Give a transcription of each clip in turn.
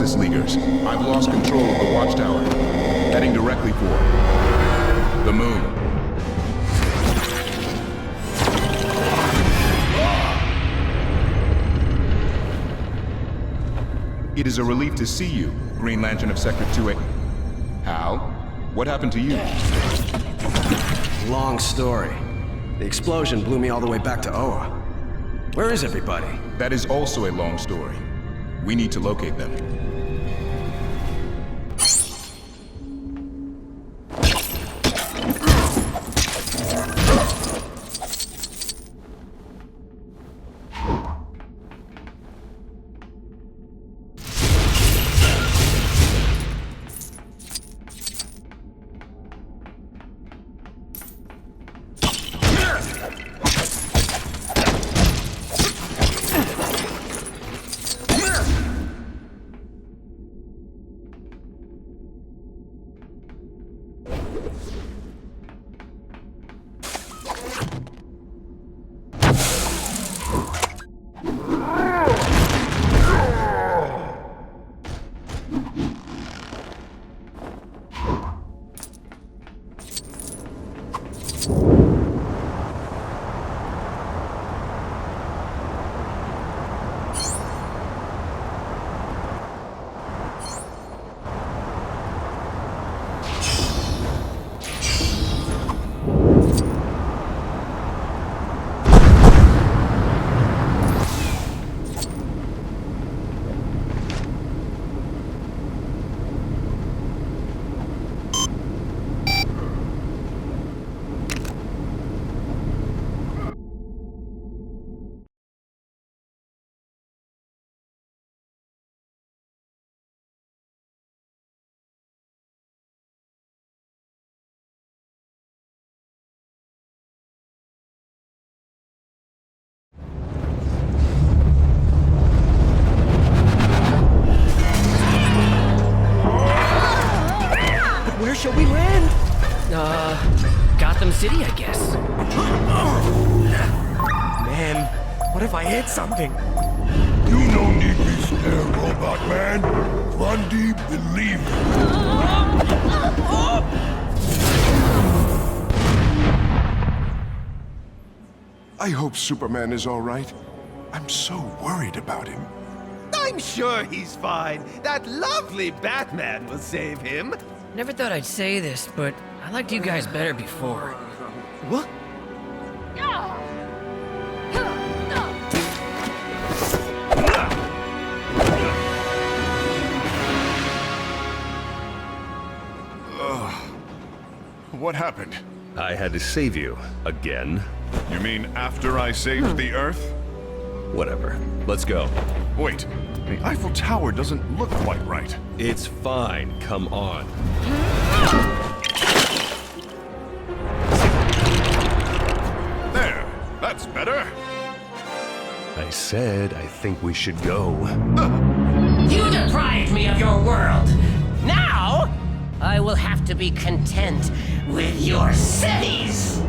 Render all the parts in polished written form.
Justice Leaguers. I've lost control of the watchtower. Heading directly for the moon. It is a relief to see you, Green Lantern of Sector 2A. Hal? What happened to you? Long story. The explosion blew me all the way back to Oa. Where is everybody? That is also a long story. We need to locate them. Where shall we land? Gotham City, I guess. Man, what if I hit something? You no need be scared, Robot Man. Run deep and leave. I hope Superman is all right. I'm so worried about him. I'm sure he's fine. That lovely Batman will save him. Never thought I'd say this, but I liked you guys better before. What? What happened? I had to save you. Again. You mean after I saved the Earth? Whatever. Let's go. Wait, the Eiffel Tower doesn't look quite right. It's fine. Come on. There, that's better. I said I think we should go. You deprived me of your world. Now, I will have to be content with your cities.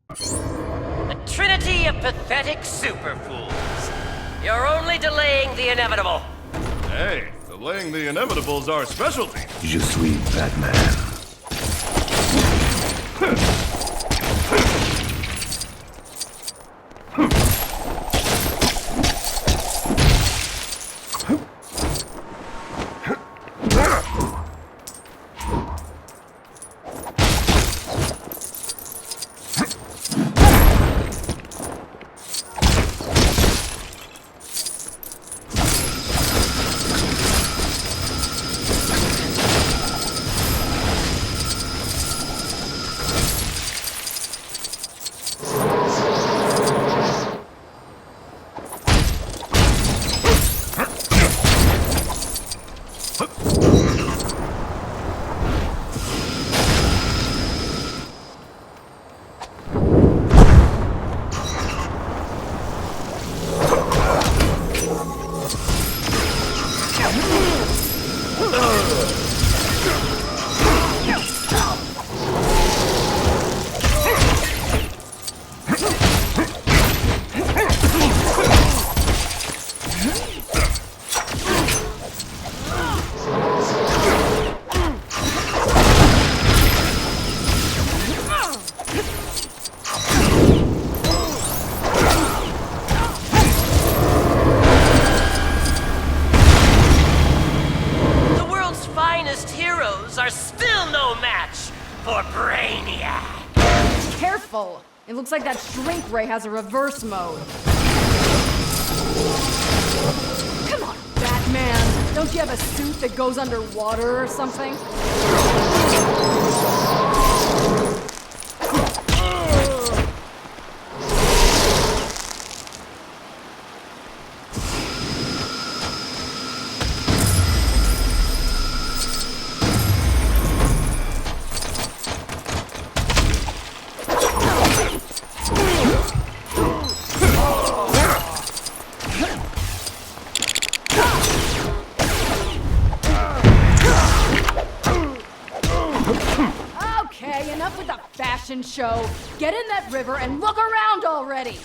A trinity of pathetic superfools. You're only delaying the inevitable. Hey, delaying the inevitable is our specialty. Je suis Batman. still no match for Brainiac. Careful! It looks like that shrink ray has a reverse mode. Come on, Batman! Don't you have a suit that goes underwater or something? Okay, enough with the fashion show. Get in that river and look around already!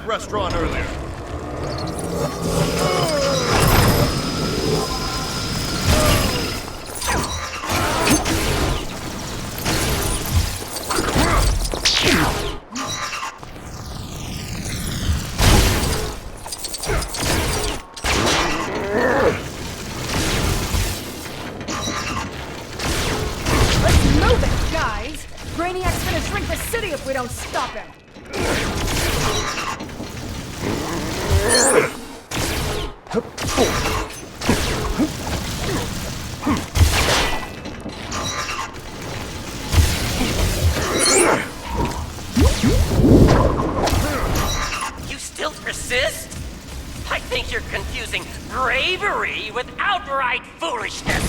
restaurant earlier. You still persist? I think you're confusing bravery with outright foolishness.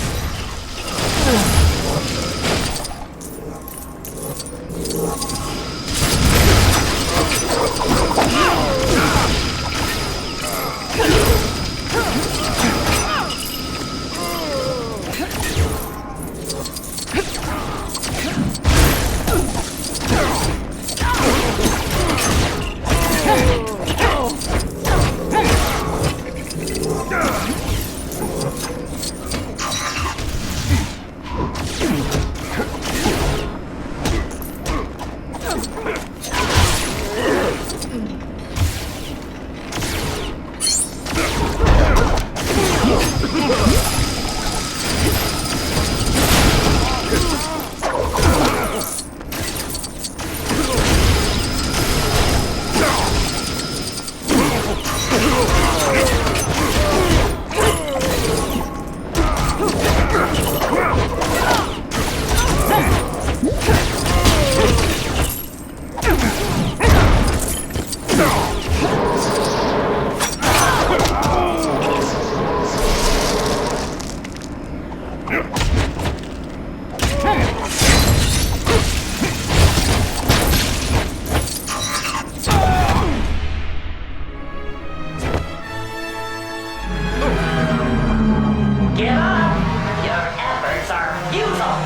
Give up! Your efforts are futile!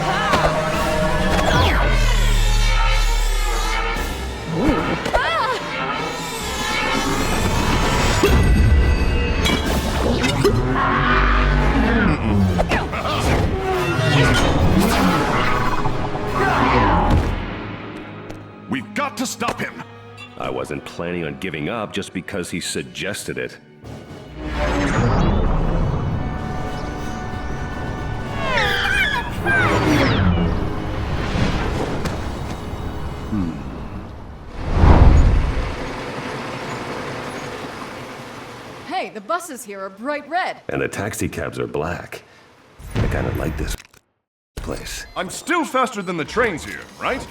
We've got to stop him! I wasn't planning on giving up just because he suggested it. Hey, the buses here are bright red. And the taxi cabs are black. I kinda like this place. I'm still faster than the trains here, right?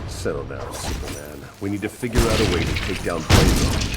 Settle down, Superman. We need to figure out a way to take down Blazo.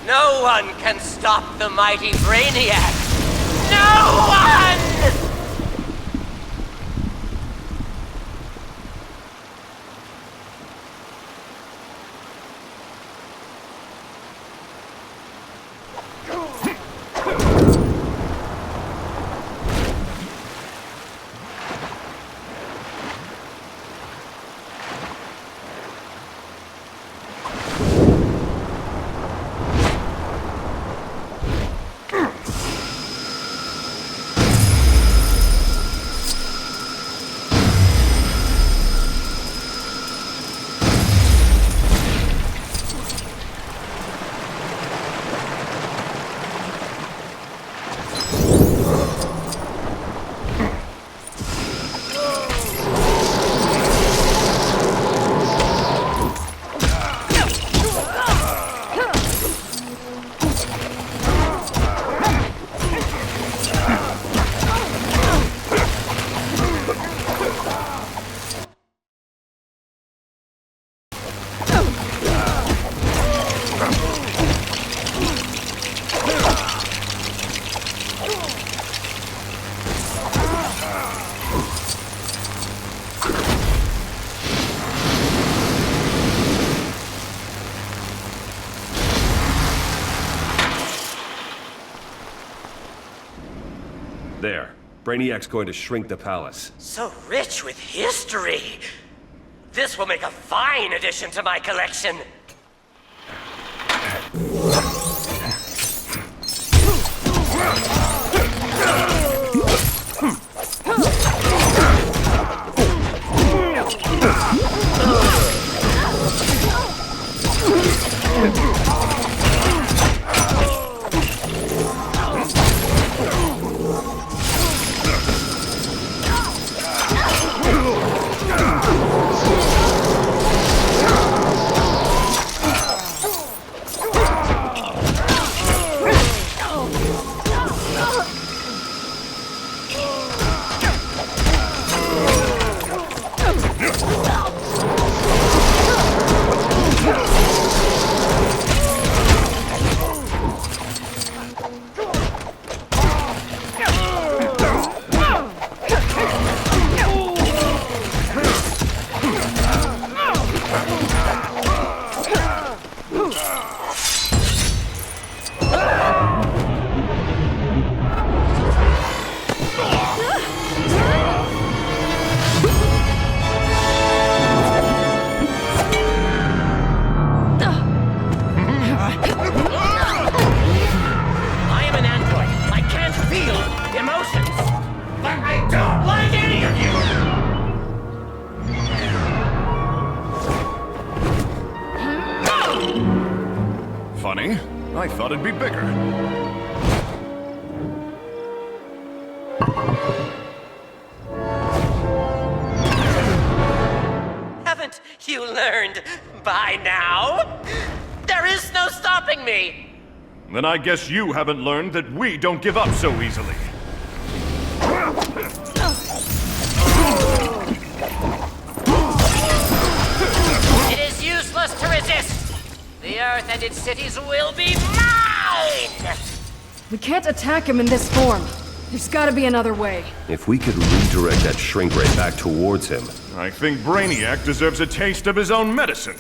No one can stop the mighty Brainiac! No one! There. Brainiac's going to shrink the palace. So rich with history! This will make a fine addition to my collection! Funny. I thought it'd be bigger. Haven't you learned by now? There is no stopping me! Then I guess you haven't learned that we don't give up so easily. It is useless to resist! The Earth and its cities will be mine! We can't attack him in this form. There's gotta be another way. If we could redirect that shrink ray back towards him. I think Brainiac deserves a taste of his own medicine.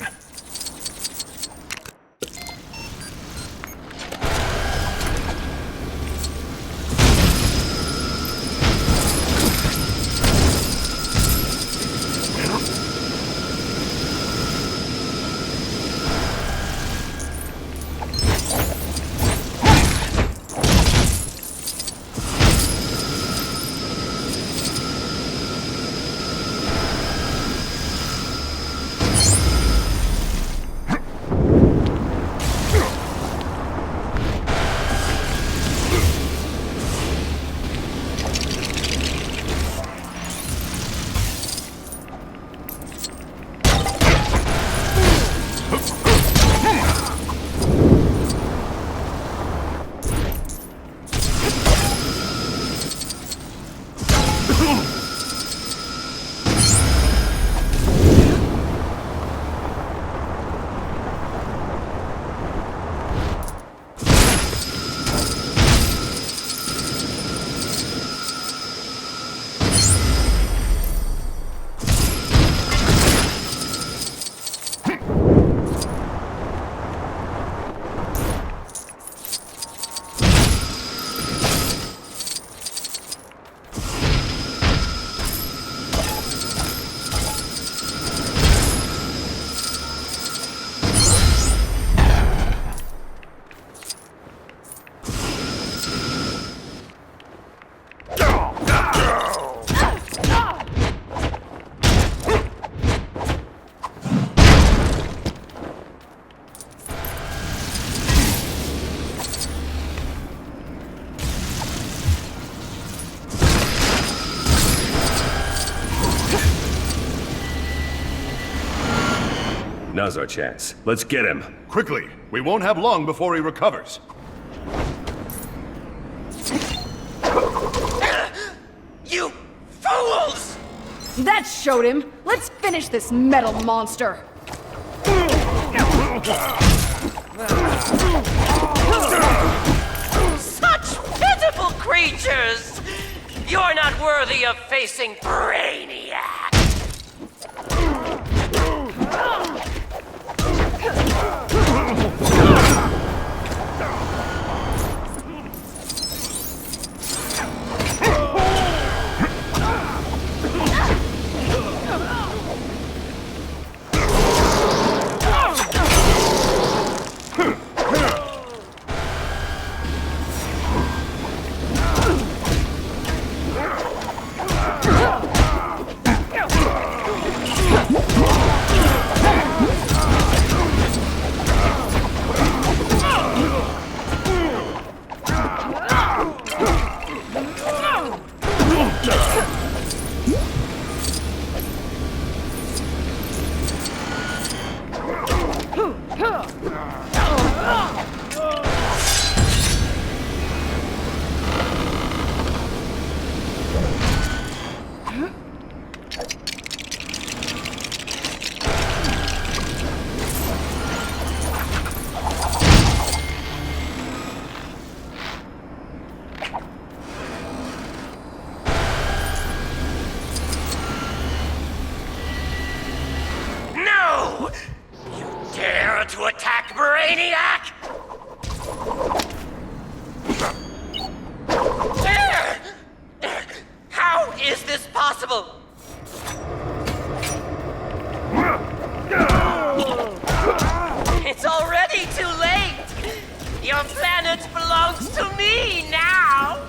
Now's our chance. Let's get him. Quickly! We won't have long before he recovers. You fools! That showed him. Let's finish this metal monster. Such pitiful creatures! You're not worthy of facing Brainiac! No! You dare to attack Brainiac? How is this possible? It's already too late! Your planet belongs to me now!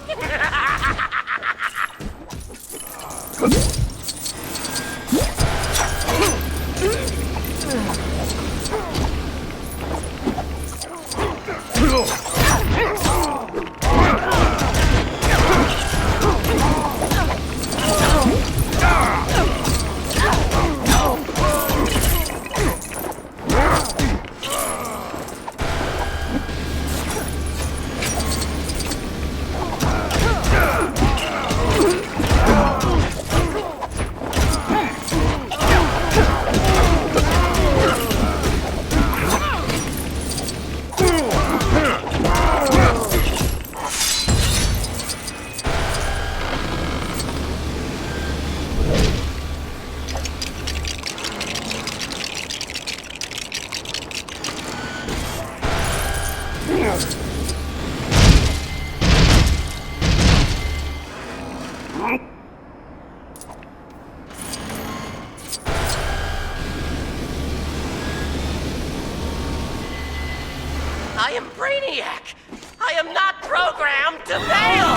I am Brainiac! I am not programmed to fail!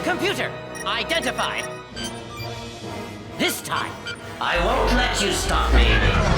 Computer, identified. This time, I won't let you stop me.